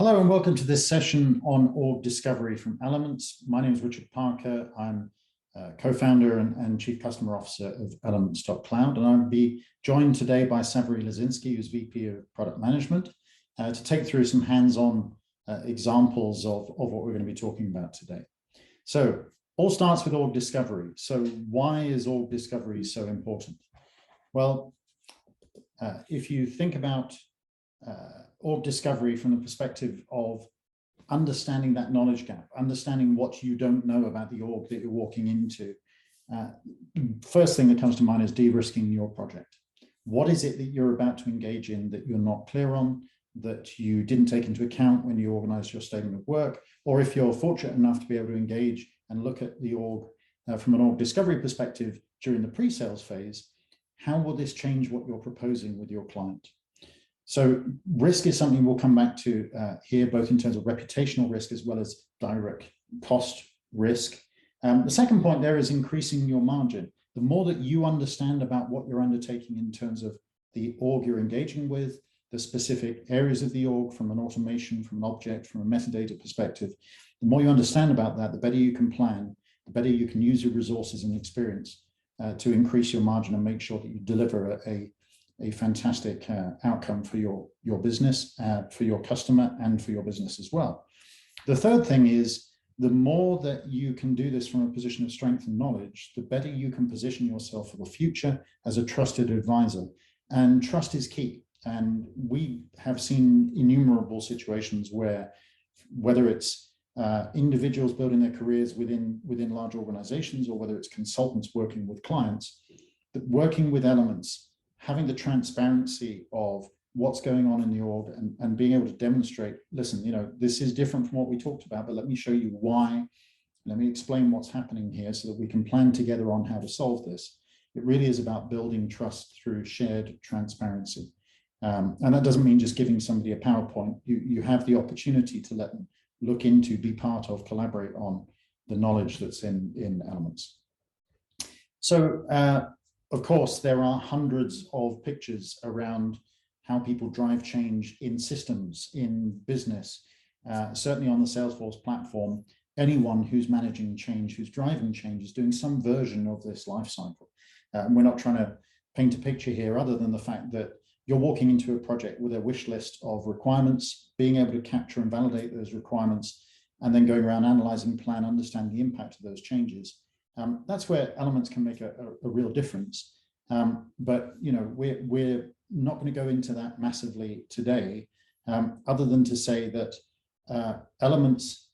Hello and welcome to this session on org discovery from Elements. My name is Richard Parker. I'm co-founder and chief customer officer of Elements.cloud, and I'll be joined today by Savory Lazinski, who's VP of product management, to take through some hands-on examples of what we're going to be talking about today. So all starts with org discovery. So why is org discovery so important? Well, if you think about org discovery from the perspective of understanding that knowledge gap, understanding what you don't know about the org that you're walking into. First thing that comes to mind is de-risking your project. What is it that you're about to engage in that you're not clear on, that you didn't take into account when you organized your statement of work, or if you're fortunate enough to be able to engage and look at the org from an org discovery perspective during the pre-sales phase, how will this change what you're proposing with your client? So risk is something we'll come back to here, both in terms of reputational risk as well as direct cost risk. The second point there is increasing your margin. The more that you understand about what you're undertaking in terms of the org you're engaging with, the specific areas of the org from an automation, from an object, from a metadata perspective, the more you understand about that, the better you can plan, the better you can use your resources and experience to increase your margin and make sure that you deliver a fantastic outcome for your business, for your customer, and for your business as well. The third thing is, the more that you can do this from a position of strength and knowledge, the better you can position yourself for the future as a trusted advisor. And trust is key. And we have seen innumerable situations where, whether it's individuals building their careers within large organizations, or whether it's consultants working with clients, that working with Elements, having the transparency of what's going on in the org and being able to demonstrate, listen, this is different from what we talked about, but let me show you why. Let me explain what's happening here so that we can plan together on how to solve this. It really is about building trust through shared transparency. And that doesn't mean just giving somebody a PowerPoint. You have the opportunity to let them look into, be part of, collaborate on the knowledge that's in Elements. So, of course, there are hundreds of pictures around how people drive change in systems, in business, certainly on the Salesforce platform. Anyone who's managing change, who's driving change, is doing some version of this life cycle. And we're not trying to paint a picture here other than the fact that you're walking into a project with a wish list of requirements, being able to capture and validate those requirements, and then going around analyzing, plan, understand the impact of those changes. That's where Elements can make a real difference. But we're not going to go into that massively today, other than to say that Elements,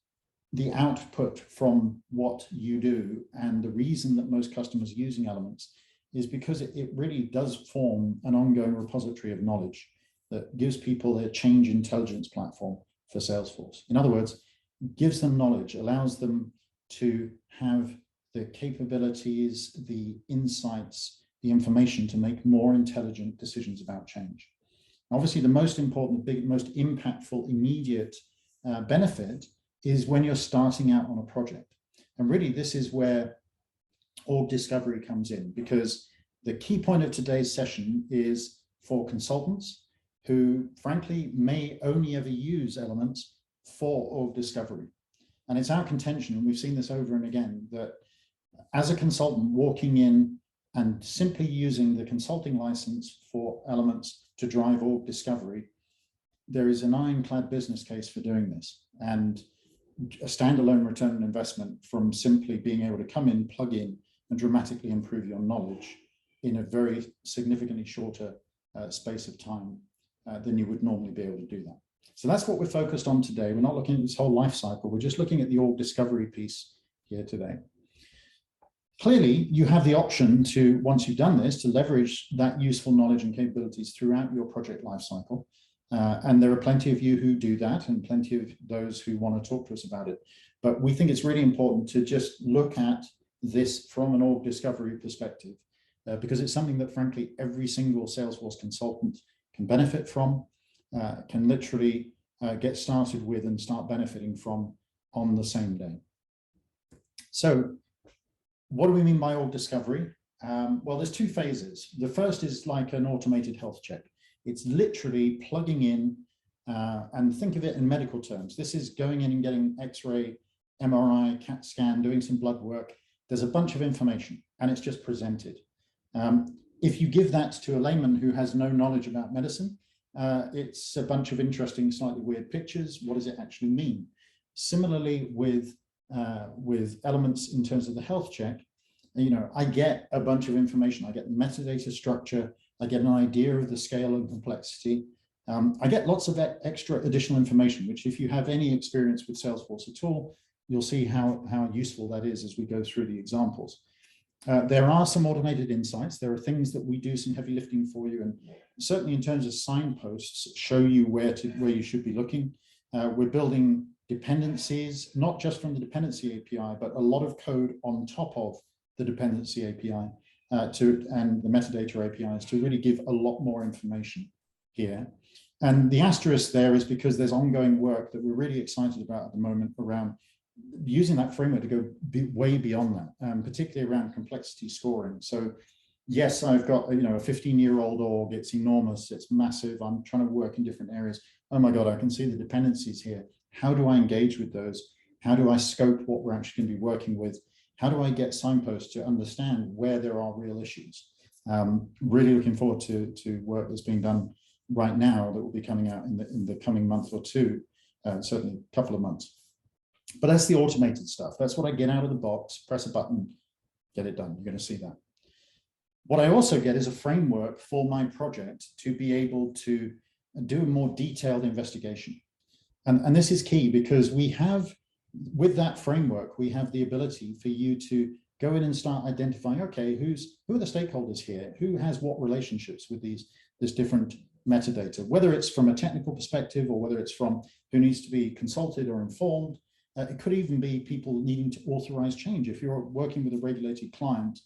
the output from what you do, and the reason that most customers are using Elements is because it really does form an ongoing repository of knowledge that gives people a change intelligence platform for Salesforce. In other words, gives them knowledge, allows them to have the capabilities, the insights, the information to make more intelligent decisions about change. Obviously, the most important, most impactful, immediate benefit is when you're starting out on a project. And really, this is where org discovery comes in, because the key point of today's session is for consultants who, frankly, may only ever use Elements for org discovery. And it's our contention, and we've seen this over and again, that as a consultant walking in and simply using the consulting license for Elements to drive org discovery, there is an ironclad business case for doing this, and a standalone return on investment from simply being able to come in, plug in, and dramatically improve your knowledge in a very significantly shorter space of time than you would normally be able to do that. So that's what we're focused on today. We're not looking at this whole life cycle. We're just looking at the org discovery piece here today. Clearly, you have the option to, once you've done this, to leverage that useful knowledge and capabilities throughout your project lifecycle. And there are plenty of you who do that, and plenty of those who want to talk to us about it. But we think it's really important to just look at this from an org discovery perspective, because it's something that, frankly, every single Salesforce consultant can benefit from, can literally get started with and start benefiting from on the same day. So, what do we mean by org discovery? Well, there's two phases. The first is like an automated health check. It's literally plugging in And think of it in medical terms. This is going in and getting X-ray, MRI, CAT scan, doing some blood work. There's a bunch of information and it's just presented. If you give that to a layman who has no knowledge about medicine, it's a bunch of interesting, slightly weird pictures. What does it actually mean? Similarly with elements in terms of the health check, I get a bunch of information. I get the metadata structure. I get an idea of the scale and complexity. I get lots of extra additional information, which if you have any experience with Salesforce at all, you'll see how useful that is as we go through the examples. There are some automated insights. There are things that we do some heavy lifting for you, and certainly in terms of signposts, show you where you should be looking. We're building dependencies, not just from the dependency API, but a lot of code on top of the dependency API and the metadata APIs to really give a lot more information here. And the asterisk there is because there's ongoing work that we're really excited about at the moment around using that framework to go way beyond that, particularly around complexity scoring. So yes, I've got a 15-year-old org, it's enormous, it's massive, I'm trying to work in different areas. Oh my God, I can see the dependencies here. How do I engage with those? How do I scope what we're actually going to be working with? How do I get signposts to understand where there are real issues? Really looking forward to work that's being done right now that will be coming out in the coming month or two, certainly a couple of months. But that's the automated stuff. That's what I get out of the box, press a button, get it done. You're going to see that. What I also get is a framework for my project to be able to do a more detailed investigation. And this is key because we have, with that framework, we have the ability for you to go in and start identifying, okay, who are the stakeholders here? Who has what relationships with this different metadata, whether it's from a technical perspective or whether it's from who needs to be consulted or informed. It could even be people needing to authorize change. If you're working with a regulated client,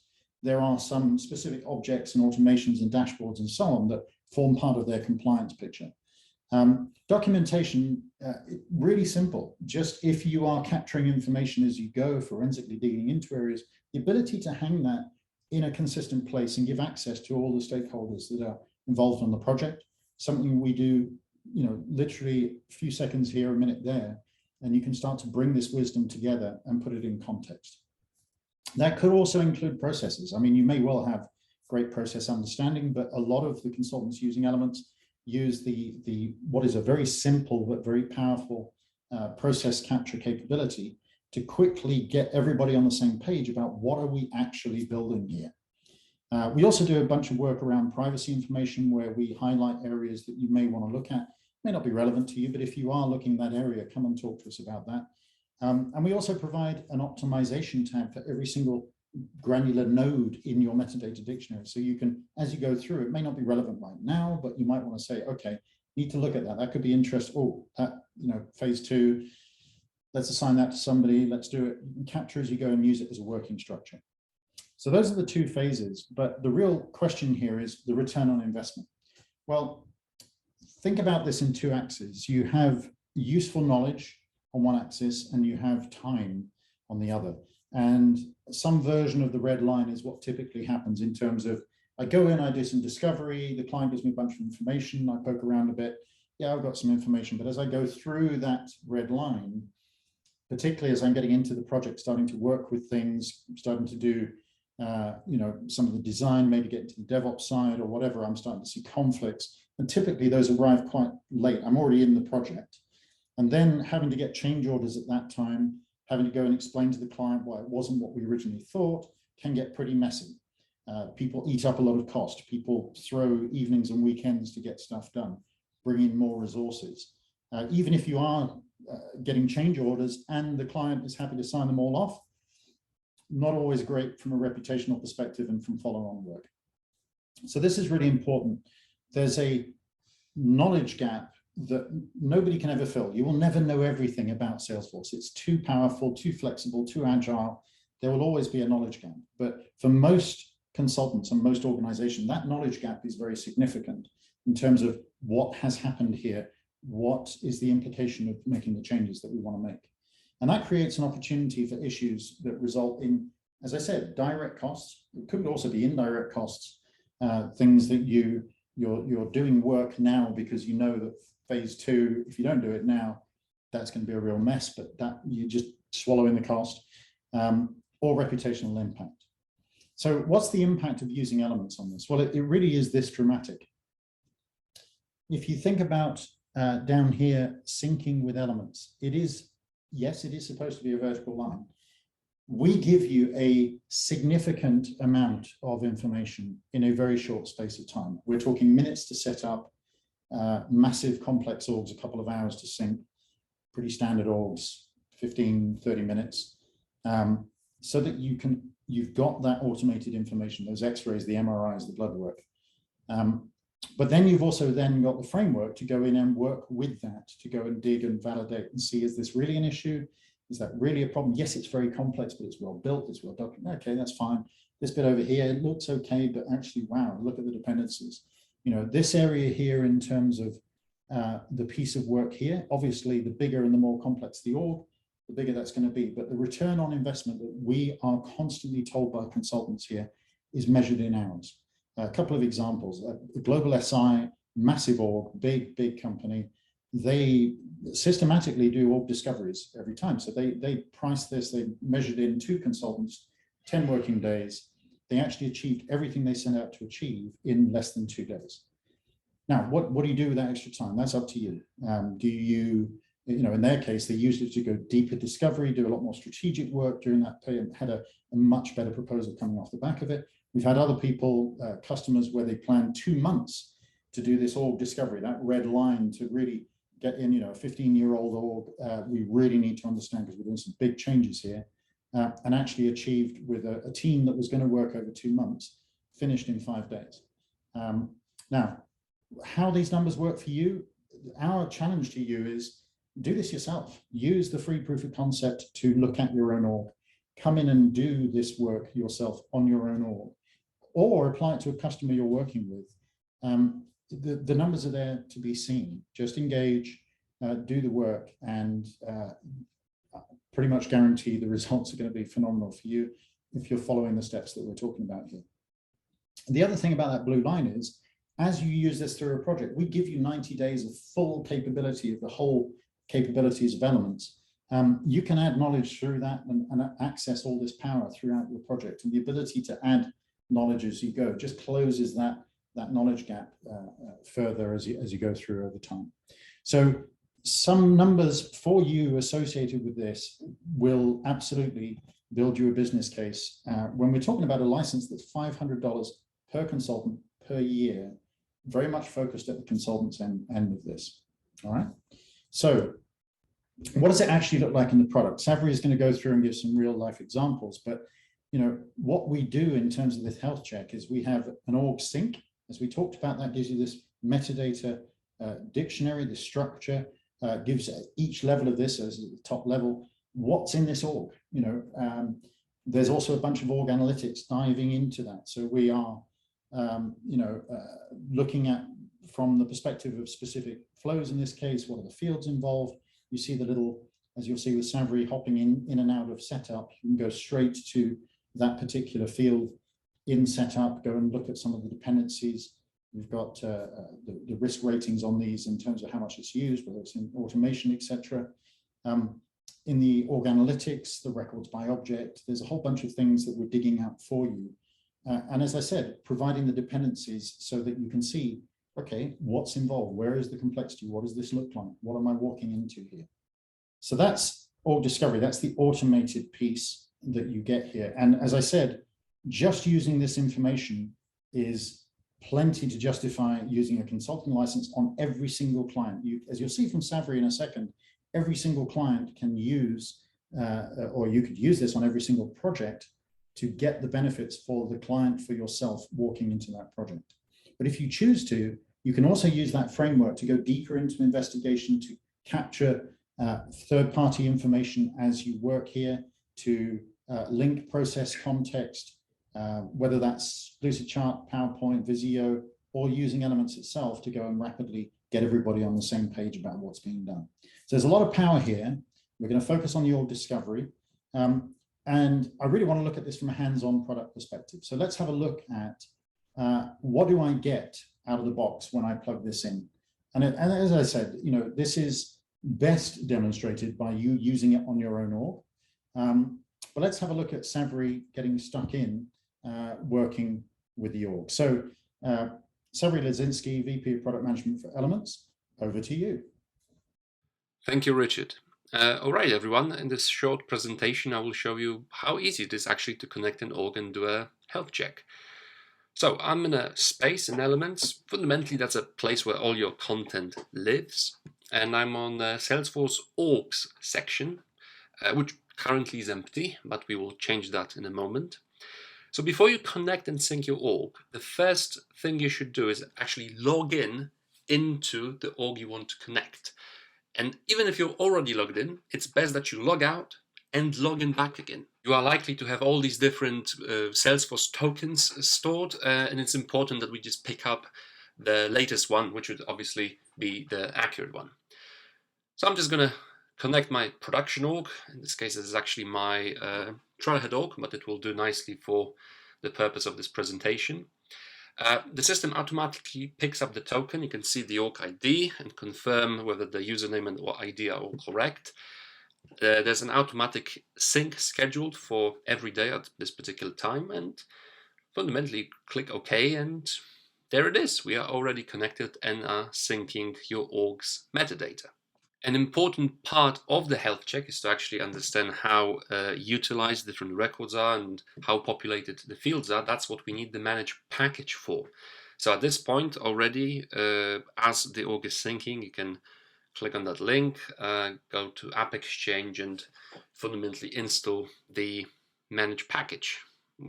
there are some specific objects and automations and dashboards and so on that form part of their compliance picture. Documentation, really simple. Just if you are capturing information as you go, forensically digging into areas, the ability to hang that in a consistent place and give access to all the stakeholders that are involved on the project, something we do, literally a few seconds here, a minute there, and you can start to bring this wisdom together and put it in context. That could also include processes. I mean, you may well have great process understanding, but a lot of the consultants using Elements use what is a very simple but very powerful process capture capability to quickly get everybody on the same page about what are we actually building here. We also do a bunch of work around privacy information where we highlight areas that you may want to look at. May not be relevant to you, but if you are looking in that area, come and talk to us about that. And we also provide an optimization tab for every single granular node in your metadata dictionary. So you can, as you go through, it may not be relevant right now, but you might want to say, okay, need to look at that. That could be interest. Oh, that, phase 2, let's assign that to somebody. Let's do it. You can capture as you go and use it as a working structure. So those are the 2 phases. But the real question here is the return on investment. Well, think about this in 2 axes. You have useful knowledge on one axis and you have time on the other. And some version of the red line is what typically happens in terms of, I go in, I do some discovery, the client gives me a bunch of information, I poke around a bit, yeah, I've got some information, but as I go through that red line, particularly as I'm getting into the project, starting to work with things, starting to do some of the design, maybe get into the DevOps side or whatever, I'm starting to see conflicts. And typically those arrive quite late. I'm already in the project. And then having to get change orders at that time, having to go and explain to the client why it wasn't what we originally thought, can get pretty messy. People eat up a lot of cost. People throw evenings and weekends to get stuff done, bring in more resources. Even if you are getting change orders and the client is happy to sign them all off, not always great from a reputational perspective and from follow-on work. So this is really important. There's a knowledge gap that nobody can ever fill. You will never know everything about Salesforce. It's too powerful, too flexible, too agile. There will always be a knowledge gap. But for most consultants and most organizations, that knowledge gap is very significant in terms of what has happened here, what is the implication of making the changes that we want to make. And that creates an opportunity for issues that result in, as I said, direct costs. It could also be indirect costs, things that you're doing work now because you know that phase 2. If you don't do it now, that's going to be a real mess, but that you just swallow in the cost, or reputational impact. So what's the impact of using elements on this? Well, it really is this dramatic. If you think about down here, syncing with elements, it is, yes, it is supposed to be a vertical line. We give you a significant amount of information in a very short space of time. We're talking minutes to set up, massive complex orgs, a couple of hours to sync, pretty standard orgs, 15, 30 minutes, so that you've got that automated information, those x-rays, the MRIs, the blood work. But then you've also then got the framework to go in and work with that, to go and dig and validate and see, is this really an issue? Is that really a problem? Yes, it's very complex, but it's well built, it's well documented. Okay, that's fine. This bit over here, it looks okay, but actually, wow, look at the dependencies. You know, this area here in terms of the piece of work here, obviously the bigger and the more complex the org, the bigger that's going to be. But the return on investment that we are constantly told by consultants here is measured in hours. A couple of examples, a global SI, massive org, big company, they systematically do org discoveries every time. So they price this, they measured in 2 consultants, 10 working days. They actually achieved everything they set out to achieve in less than 2 days. Now, what do you do with that extra time? That's up to you. Do you know, in their case, they used it to go deeper discovery, do a lot more strategic work during that period, and had a much better proposal coming off the back of it. We've had other people, customers, where they planned 2 months to do this org discovery, that red line, to really get in, you know, a 15-year-old org. We really need to understand, because we're doing some big changes here, and actually achieved with a team that was going to work over 2 months, finished in 5 days. Now, how these numbers work for you, our challenge to you is do this yourself. Use the free proof of concept to look at your own org. Come in and do this work yourself on your own org, or apply it to a customer you're working with. The numbers are there to be seen. Just engage, do the work, and pretty much guarantee the results are going to be phenomenal for you if you're following the steps that we're talking about here. The other thing about that blue line is, as you use this through a project, we give you 90 days of full capability of the whole capabilities of elements. You can add knowledge through that and access all this power throughout your project. And the ability to add knowledge as you go just closes that knowledge gap further as you go through over time. So some numbers for you associated with this will absolutely build you a business case. When we're talking about a license that's $500 per consultant per year, very much focused at the consultant's end of this. All right. So what does it actually look like in the product? Savary is going to go through and give some real life examples, but you know, what we do in terms of this health check is we have an org sync. As we talked about, that gives you this metadata dictionary, the structure, gives each level of this, as at the top level, what's in this org. You know, there's also a bunch of org analytics diving into that. So we are, you know, looking at, from the perspective of specific flows in this case, what are the fields involved? You see the little, as you'll see with Savary, hopping in and out of setup. You can go straight to that particular field in setup, go and look at some of the dependencies. We've got the risk ratings on these in terms of how much it's used, whether it's in automation, etc. In the org analytics, the records by object, there's a whole bunch of things that we're digging out for you. And as I said, providing the dependencies so that you can see, okay, what's involved? Where is the complexity? What does this look like? What am I walking into here? So that's org discovery. That's the automated piece that you get here. And as I said, just using this information is plenty to justify using a consulting license on every single client. As you'll see from Savary in a second, every single client can use, or you could use this on every single project to get the benefits for the client, for yourself walking into that project. But if you choose to, you can also use that framework to go deeper into investigation, to capture third-party information as you work here, to link process context, whether that's Lucidchart, PowerPoint, Visio, or using Elements itself to go and rapidly get everybody on the same page about what's being done. So there's a lot of power here. We're going to focus on the org discovery. And I really want to look at this from a hands-on product perspective. So let's have a look at what do I get out of the box when I plug this in. And as I said, this is best demonstrated by you using it on your own org. But let's have a look at Savri getting stuck in working with the org. So Savri Lazinski, VP of Product Management for Elements, over to you. Thank you, Richard. All right, everyone. In this short presentation, I will show you how easy it is actually to connect an org and do a health check. So I'm in a space in Elements. Fundamentally, that's a place where all your content lives. And I'm on the Salesforce orgs section, which currently is empty, but we will change that in a moment. So before you connect and sync your org, the first thing you should do is actually log in into the org you want to connect. And even if you're already logged in, it's best that you log out and log in back again. You are likely to have all these different Salesforce tokens stored, and it's important that we just pick up the latest one, which would obviously be the accurate one. So I'm just going to connect my production org. In this case, this is actually my trailhead org, but it will do nicely for the purpose of this presentation. The system automatically picks up the token. You can see the org ID and confirm whether the username and or ID are all correct. There's an automatic sync scheduled for every day at this particular time, and fundamentally click OK, and there it is. We are already connected and are syncing your org's metadata. An important part of the health check is to actually understand how utilized different records are and how populated the fields are. That's what we need the manage package for. So at this point already, as the org is syncing, you can click on that link, go to App Exchange, and fundamentally install the manage package.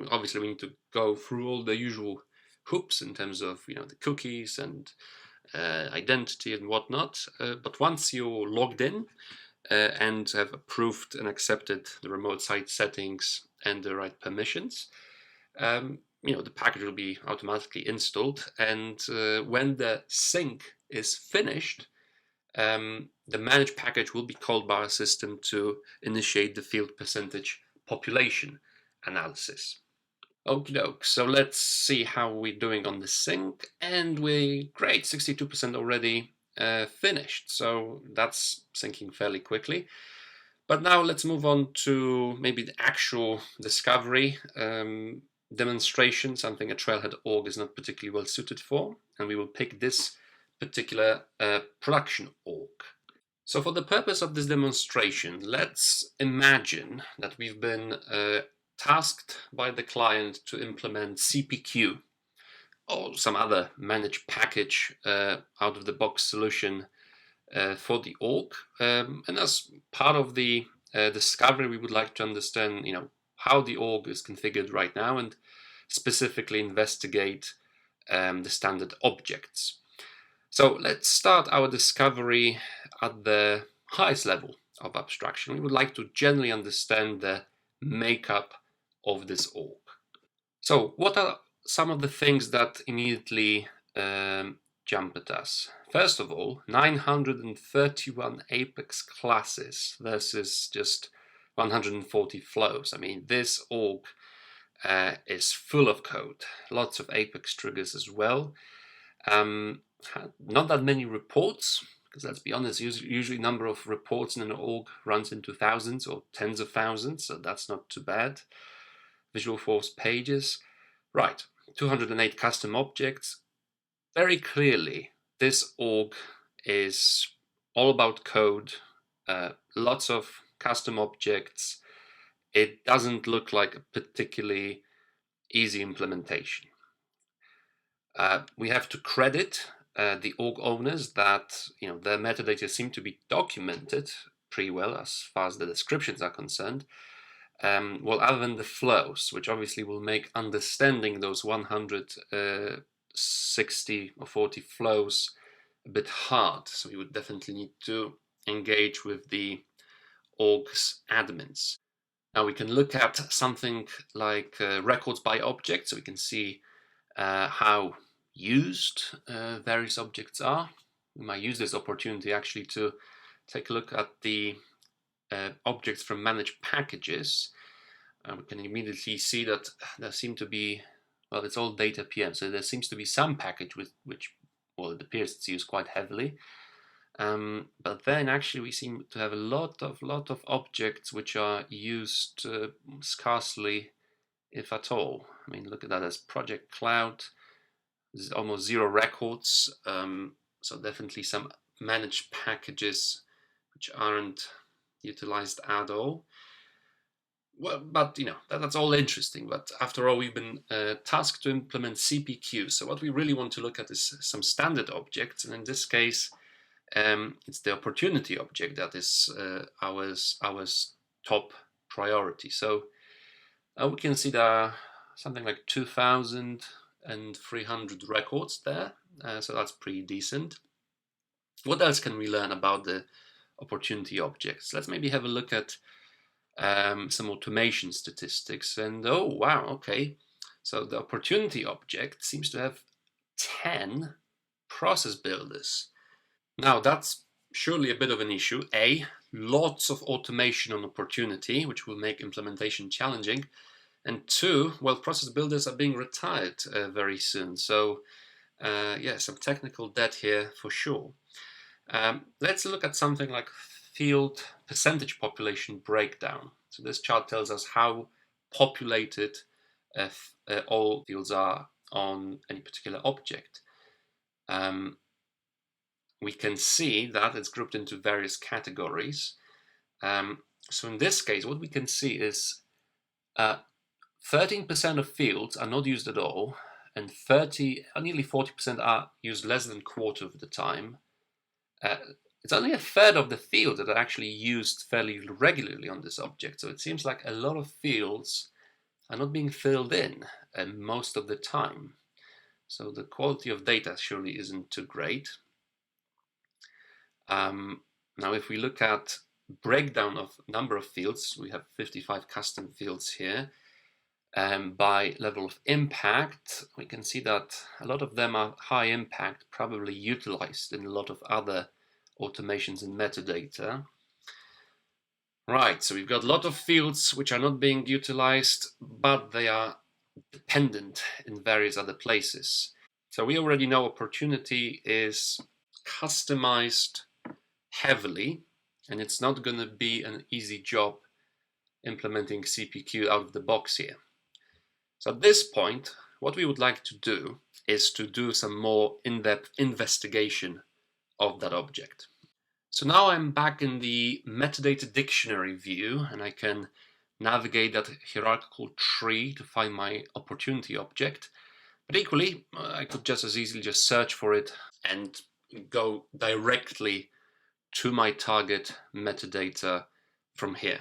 Obviously, we need to go through all the usual hoops in terms of the cookies and identity and whatnot. But once you're logged in and have approved and accepted the remote site settings and the right permissions, the package will be automatically installed. And when the sync is finished, the manage package will be called by our system to initiate the field percentage population analysis. Okie doke, so let's see how we're doing on the sync, and we're great, 62% already finished, so that's syncing fairly quickly. But now let's move on to maybe the actual discovery demonstration, something a Trailhead org is not particularly well suited for, and we will pick this particular production org. So for the purpose of this demonstration, let's imagine that we've been tasked by the client to implement CPQ or some other managed package out of the box solution for the org. And as part of the discovery, we would like to understand, how the org is configured right now and specifically investigate the standard objects. So let's start our discovery at the highest level of abstraction. We would like to generally understand the makeup of this org. So what are some of the things that immediately jump at us? First of all, 931 Apex classes versus just 140 flows. I mean, this org is full of code, lots of Apex triggers as well. Not that many reports, because let's be honest, usually number of reports in an org runs into thousands or tens of thousands, so that's not too bad. Visualforce pages, right, 208 custom objects. Very clearly, this org is all about code, lots of custom objects. It doesn't look like a particularly easy implementation. We have to credit the org owners that their metadata seem to be documented pretty well as far as the descriptions are concerned. Well, other than the flows, which obviously will make understanding those 160 or 40 flows a bit hard. So we would definitely need to engage with the org's admins. Now we can look at something like records by object, so we can see how used various objects are. We might use this opportunity actually to take a look at the objects from managed packages. We can immediately see that there seem to be, well, it's all data PM, so there seems to be some package which well, it appears it's used quite heavily. But then actually we seem to have a lot of objects which are used scarcely, if at all. I mean, look at that as Project Cloud. There's almost 0 records. So definitely some managed packages which aren't utilized at all. Well, but that's all interesting. But after all, we've been tasked to implement CPQ. So what we really want to look at is some standard objects, and in this case, it's the opportunity object that is our top priority. So we can see there are something like 2,300 records there. So that's pretty decent. What else can we learn about the opportunity objects? Let's maybe have a look at some automation statistics. And oh, wow, okay. So the opportunity object seems to have 10 process builders. Now that's surely a bit of an issue. Lots of automation on opportunity, which will make implementation challenging. And 2, well, process builders are being retired very soon. So yeah, some technical debt here for sure. Let's look at something like field percentage population breakdown. So this chart tells us how populated all fields are on any particular object. We can see that it's grouped into various categories. So in this case, what we can see is 13% of fields are not used at all, and nearly 40% are used less than a quarter of the time. It's only a third of the fields that are actually used fairly regularly on this object. So it seems like a lot of fields are not being filled in most of the time. So the quality of data surely isn't too great. Now, if we look at breakdown of number of fields, we have 55 custom fields here. By level of impact, we can see that a lot of them are high impact, probably utilized in a lot of other automations and metadata. Right, so we've got a lot of fields which are not being utilized, but they are dependent in various other places. So we already know opportunity is customized heavily, and it's not going to be an easy job implementing CPQ out of the box here. So at this point, what we would like to do is to do some more in-depth investigation of that object. So now I'm back in the metadata dictionary view, and I can navigate that hierarchical tree to find my opportunity object. But equally, I could just as easily just search for it and go directly to my target metadata from here.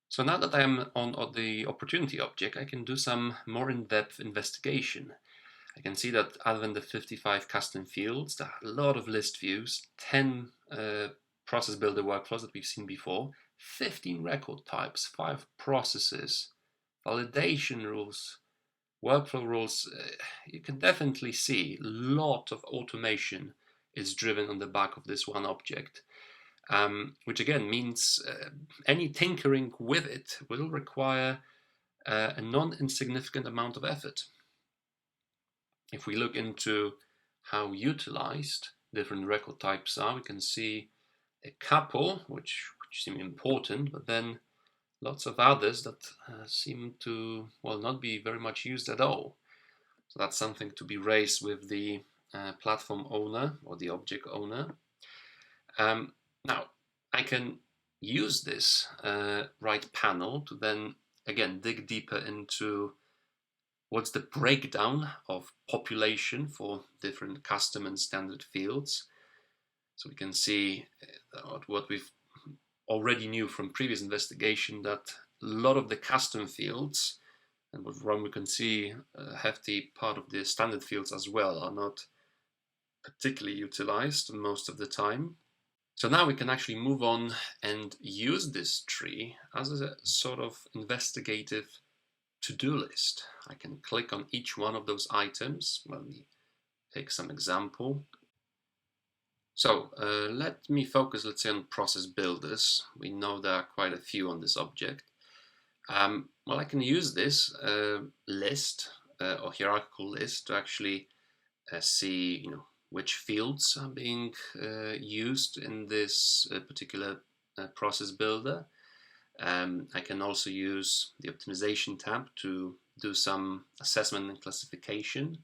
So now that I'm on the opportunity object, I can do some more in-depth investigation. I can see that other than the 55 custom fields, there are a lot of list views, 10 process builder workflows that we've seen before, 15 record types, 5 processes, validation rules, workflow rules. You can definitely see a lot of automation is driven on the back of this one object, which again means any tinkering with it will require a non-insignificant amount of effort. If we look into how utilized different record types are, we can see a couple which seem important, but then lots of others that seem to, well, not be very much used at all. So that's something to be raised with the platform owner or the object owner. Now, I can use this right panel to then, again, dig deeper into what's the breakdown of population for different custom and standard fields. So we can see what we've already knew from previous investigation, that a lot of the custom fields, and what we can see a hefty part of the standard fields as well, are not particularly utilized most of the time. So now we can actually move on and use this tree as a sort of investigative to-do list. I can click on each one of those items. Let me take some example. So let me focus, let's say, on process builders. We know there are quite a few on this object. Well, I can use this list or hierarchical list to actually see, which fields are being used in this particular process builder. I can also use the optimization tab to do some assessment and classification.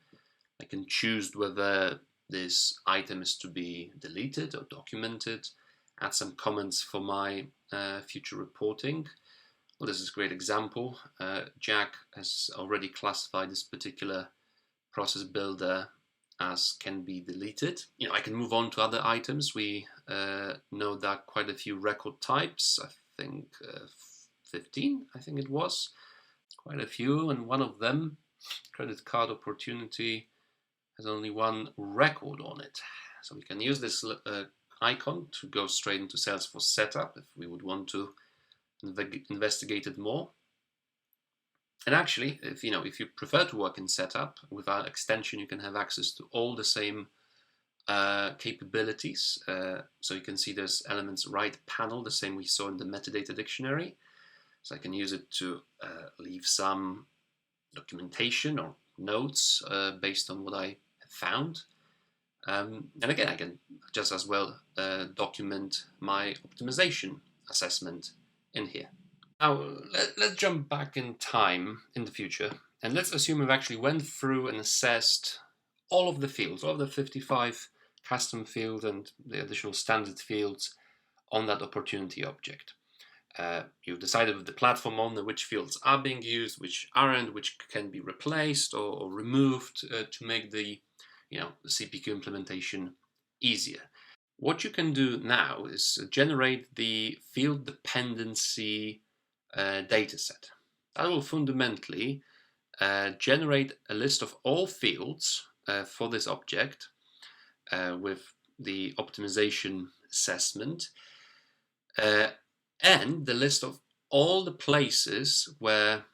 I can choose whether this item is to be deleted or documented, add some comments for my future reporting. Well, this is a great example. Jack has already classified this particular process builder as can be deleted. I can move on to other items. We know that quite a few record types, I think 15, I think it was, quite a few, and one of them, credit card opportunity, has only one record on it. So we can use this icon to go straight into Salesforce setup if we would want to investigate it more. And actually, if you prefer to work in setup, with our extension you can have access to all the same capabilities. So you can see there's elements right panel, the same we saw in the metadata dictionary. So I can use it to leave some documentation or notes based on what I have found. And again, I can just as well document my optimization assessment in here. Now, let's jump back in time in the future, and let's assume we've actually went through and assessed all of the fields, all of the 55 custom fields and the additional standard fields on that opportunity object. You've decided with the platform owner which fields are being used, which aren't, which can be replaced or removed to make the CPQ implementation easier. What you can do now is generate the field dependency dataset. That will fundamentally generate a list of all fields for this object with the optimization assessment and the list of all the places where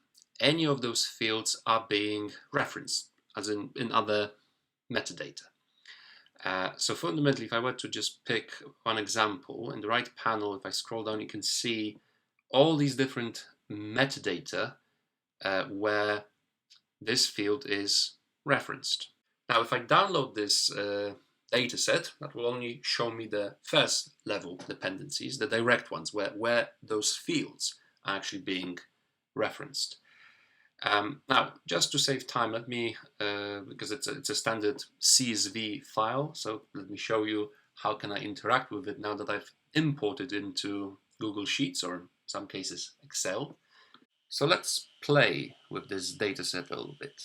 any of those fields are being referenced, as in other metadata. So fundamentally, if I were to just pick one example, in the right panel, if I scroll down, you can see all these different metadata where this field is referenced. Now, if I download this dataset, that will only show me the first level dependencies, the direct ones, where those fields are actually being referenced. Now, just to save time, let me, because it's a standard CSV file, so let me show you how can I interact with it now that I've imported into Google Sheets, or in some cases Excel. So let's play with this dataset a little bit.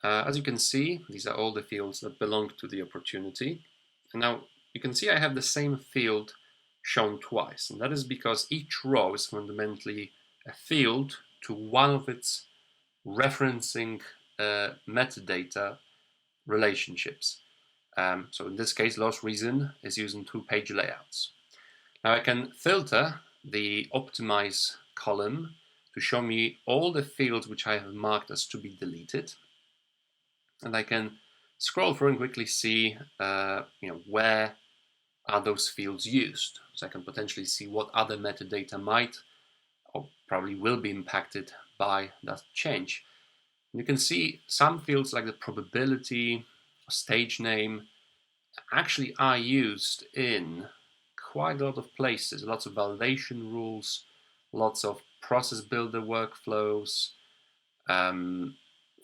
As you can see, these are all the fields that belong to the opportunity. And now you can see I have the same field shown twice, and that is because each row is fundamentally a field to one of its referencing metadata relationships. So in this case, loss reason is using two-page layouts. Now I can filter the optimize column to show me all the fields which I have marked as to be deleted. And I can scroll through and quickly see where are those fields used. So I can potentially see what other metadata might or probably will be impacted by that change. And you can see some fields like the probability, stage name, actually are used in quite a lot of places. Lots of validation rules, lots of process builder workflows,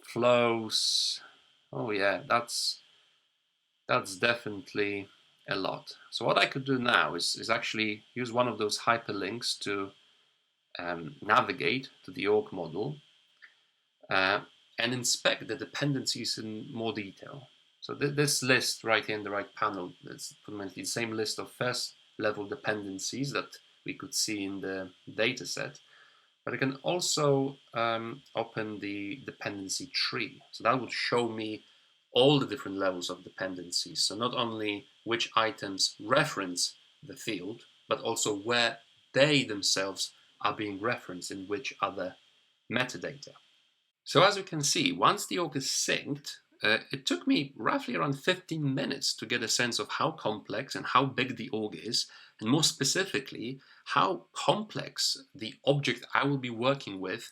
flows. Oh yeah, that's definitely a lot. So what I could do now is actually use one of those hyperlinks to navigate to the org model and inspect the dependencies in more detail. So this list right here in the right panel is fundamentally the same list of first level dependencies that we could see in the data set. But I can also open the dependency tree. So that will show me all the different levels of dependencies. So not only which items reference the field, but also where they themselves are being referenced in which other metadata. So as you can see, once the org is synced, it took me roughly around 15 minutes to get a sense of how complex and how big the org is, and more specifically, how complex the object I will be working with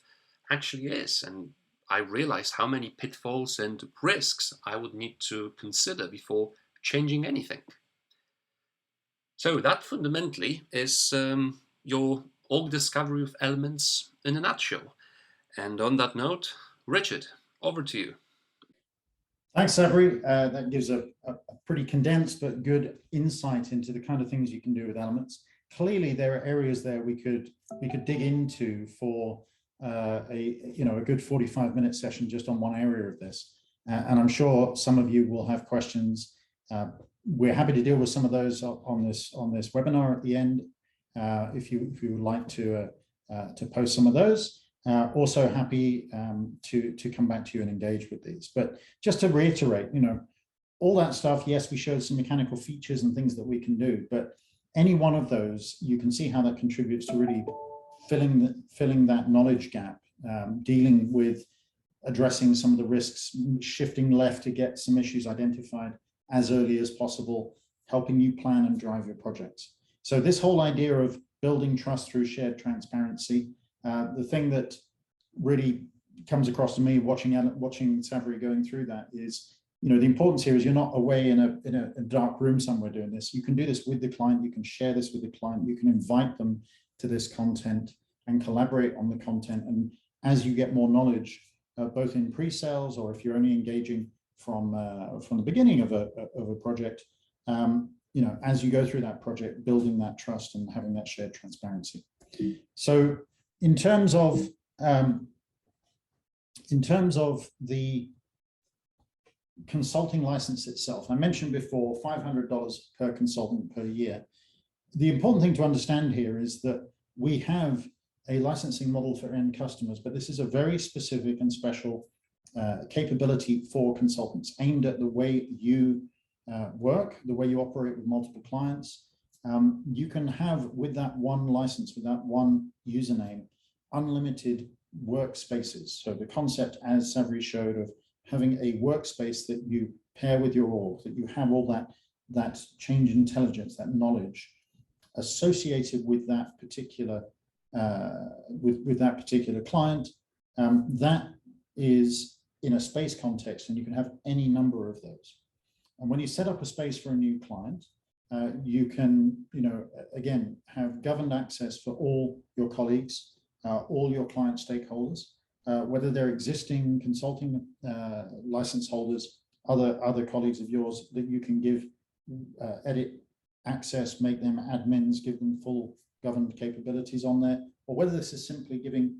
actually is. And I realized how many pitfalls and risks I would need to consider before changing anything. So that fundamentally is your org discovery of elements in a nutshell. And on that note, Richard, over to you. Thanks, Sabri. That gives a pretty condensed but good insight into the kind of things you can do with elements. Clearly, there are areas there we could dig into for a good 45-minute session just on one area of this. And I'm sure some of you will have questions. We're happy to deal with some of those on this webinar at the end. If you would like to post some of those. Also happy to come back to you and engage with these. But just to reiterate, all that stuff, yes, we showed some mechanical features and things that we can do, but any one of those, you can see how that contributes to really filling that knowledge gap, dealing with addressing some of the risks, shifting left to get some issues identified as early as possible, helping you plan and drive your projects. So this whole idea of building trust through shared transparency, the thing that really comes across to me watching Sabri going through that is, the importance here is you're not away in a dark room somewhere doing this. You can do this with the client. You can share this with the client. You can invite them to this content and collaborate on the content. And as you get more knowledge, both in pre-sales or if you're only engaging from the beginning of a project, as you go through that project, building that trust and having that shared transparency. So in terms of the consulting license itself, I mentioned before $500 per consultant per year. The important thing to understand here is that we have a licensing model for end customers, but this is a very specific and special capability for consultants aimed at the way you work, the way you operate with multiple clients. You can have, with that one license, with that one username, unlimited workspaces. So the concept, as Savri showed, of having a workspace that you pair with your org, that you have all that change intelligence, that knowledge associated with that particular with that particular client, that is in a space context, and you can have any number of those. And when you set up a space for a new client, you can, again, have governed access for all your colleagues, all your client stakeholders, whether they're existing consulting license holders, other colleagues of yours that you can give edit access, make them admins, give them full governed capabilities on there, or whether this is simply giving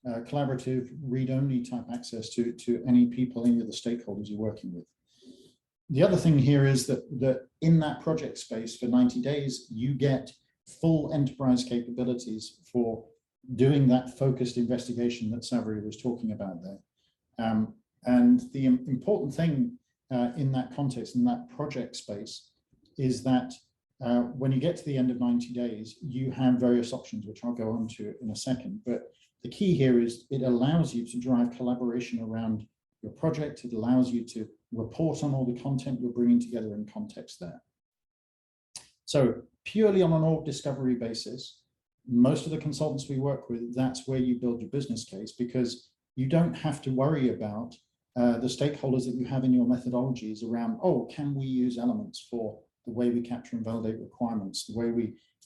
collaborative read-only type access to any people, any of the stakeholders you're working with. The other thing here is that in that project space for 90 days, you get full enterprise capabilities for doing that focused investigation that Savri was talking about there. And the important thing in that context, in that project space, is that when you get to the end of 90 days, you have various options, which I'll go on to in a second. But the key here is it allows you to drive collaboration around your project. It allows you to report on all the content you're bringing together in context there. So purely on an org discovery basis, most of the consultants we work with, that's where you build your business case, because you don't have to worry about the stakeholders that you have in your methodologies around, can we use elements for the way we capture and validate requirements, the way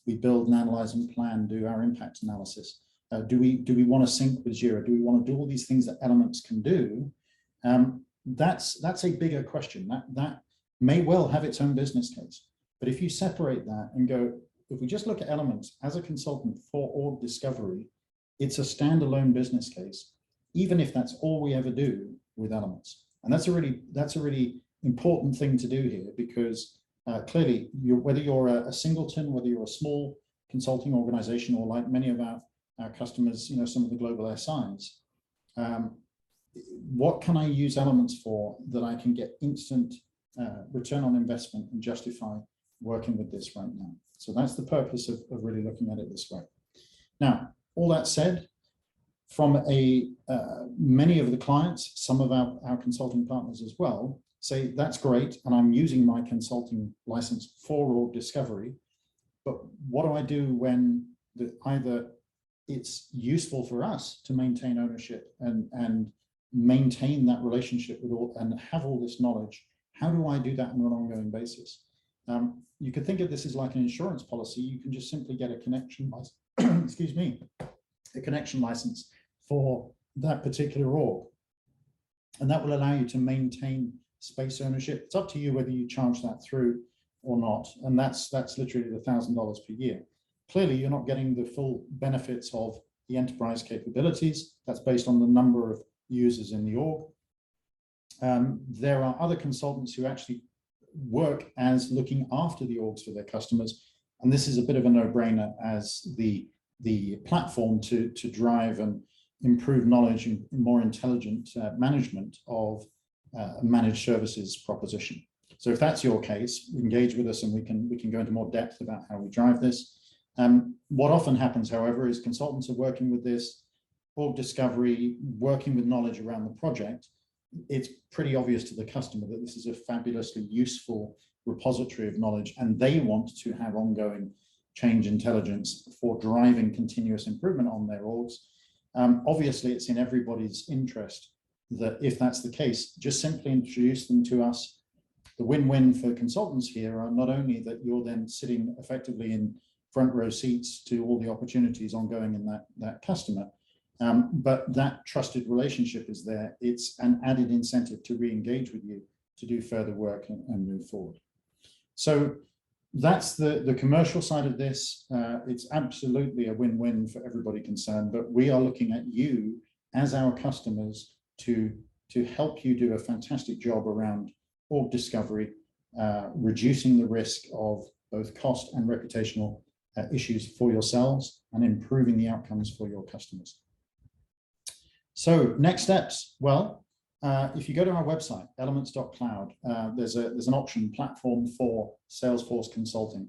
we build and analyze and plan, do our impact analysis. Do we want to sync with Jira? Do we want to do all these things that elements can do? That's a bigger question. That may well have its own business case. But if you separate that and go, if we just look at elements as a consultant for org discovery, it's a standalone business case, even if that's all we ever do with elements. And that's a really important thing to do here, because clearly, whether you're a singleton, whether you're a small consulting organization, or like many of our customers, some of the global SIs, what can I use elements for that I can get instant return on investment and justify working with this right now? So that's the purpose of really looking at it this way. Now, all that said, from many of the clients, some of our consulting partners as well, say, that's great, and I'm using my consulting license for org discovery, but what do I do when either it's useful for us to maintain ownership and maintain that relationship with all and have all this knowledge. How do I do that on an ongoing basis? You could think of this as like an insurance policy. You can just simply get a connection license, excuse me, a connection license for that particular org. And that will allow you to maintain space ownership. It's up to you whether you charge that through or not. And that's literally the $1,000 per year. Clearly, you're not getting the full benefits of the enterprise capabilities. That's based on the number of users in the org. There are other consultants who actually work as looking after the orgs for their customers. And this is a bit of a no-brainer as the platform to drive and improve knowledge and more intelligent management of managed services proposition. So if that's your case, engage with us and we can go into more depth about how we drive this. What often happens, however, is consultants are working with this org discovery, working with knowledge around the project. It's pretty obvious to the customer that this is a fabulously useful repository of knowledge, and they want to have ongoing change intelligence for driving continuous improvement on their orgs. Obviously, it's in everybody's interest that if that's the case, just simply introduce them to us. The win-win for consultants here are not only that you're then sitting effectively in front row seats to all the opportunities ongoing in that customer, but that trusted relationship is there. It's an added incentive to re-engage with you to do further work and move forward. So that's the commercial side of this. It's absolutely a win-win for everybody concerned, but we are looking at you as our customers to help you do a fantastic job around org discovery, reducing the risk of both cost and reputational issues for yourselves and improving the outcomes for your customers. So next steps, well, if you go to our website, elements.cloud, there's an option platform for Salesforce consulting.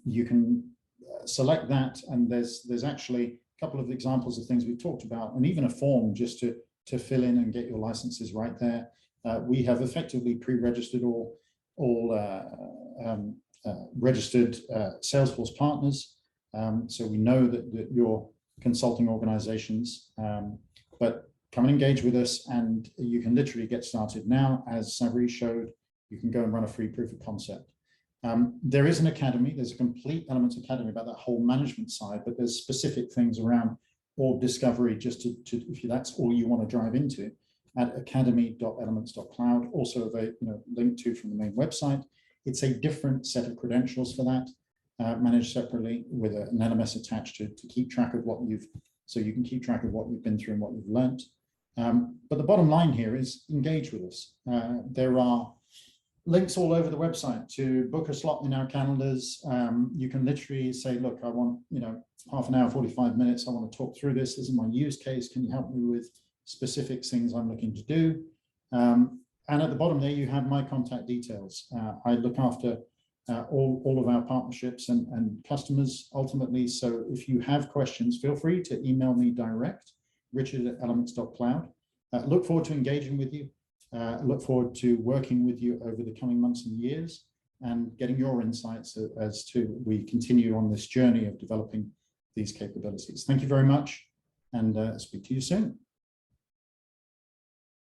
You can select that, and there's actually a couple of examples of things we've talked about, and even a form just to fill in and get your licenses right there. We have effectively pre-registered all registered Salesforce partners, so we know that you're consulting organizations, but come and engage with us, and you can literally get started now. As Savri showed, you can go and run a free proof of concept. There is an academy, there's a complete Elements Academy about that whole management side, but there's specific things around org discovery, just to if that's all you want to drive into, at academy.elements.cloud, also linked to from the main website. It's a different set of credentials for that, managed separately with an LMS attached to keep track of what so you can keep track of what you've been through and what you've learned. But the bottom line here is engage with us. There are links all over the website to book a slot in our calendars. You can literally say, look, I want half an hour, 45 minutes. I want to talk through this. This is my use case. Can you help me with specific things I'm looking to do? And at the bottom there, you have my contact details. I look after all of our partnerships and customers ultimately. So if you have questions, feel free to email me direct, richard@elements.cloud. Look forward to engaging with you. Look forward to working with you over the coming months and years and getting your insights as to we continue on this journey of developing these capabilities. Thank you very much, and speak to you soon.